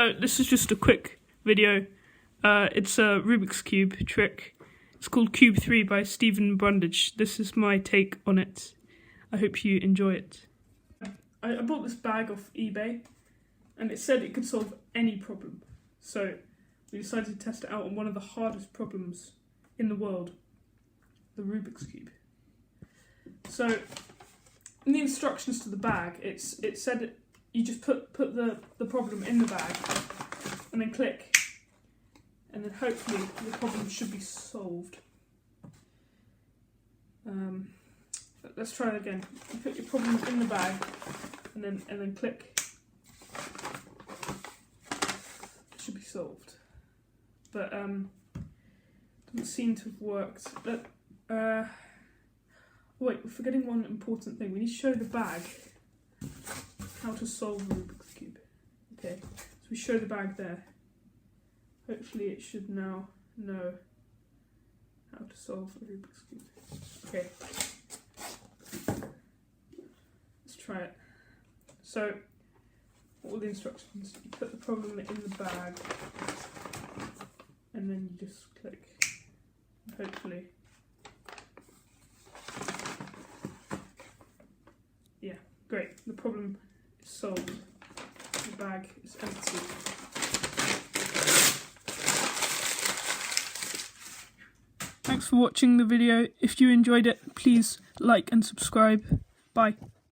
This is just a quick video. It's a Rubik's Cube trick. It's called Cube 3 by Steven Brundage. This is my take on it. I hope you enjoy it. I bought this bag off eBay and it said it could solve any problem. So we decided to test it out on one of the hardest problems in the world, the Rubik's Cube. So in the instructions to the bag, it said you just put the problem in the bag and then click, and then hopefully the problem should be solved. Let's try it again. You put your problem in the bag and then click. It should be solved. But doesn't seem to have worked. Wait, we're forgetting one important thing. We need to show the bag how to solve the Rubik's Cube. Okay, so we show the bag there. Hopefully it should now know how to solve the Rubik's Cube. Okay, let's try it. So, what are the instructions? You put the problem in the bag and then you just click. Hopefully. Yeah, great. The problem is solved. The bag is empty. Thanks for watching the video. If you enjoyed it, please like and subscribe. Bye.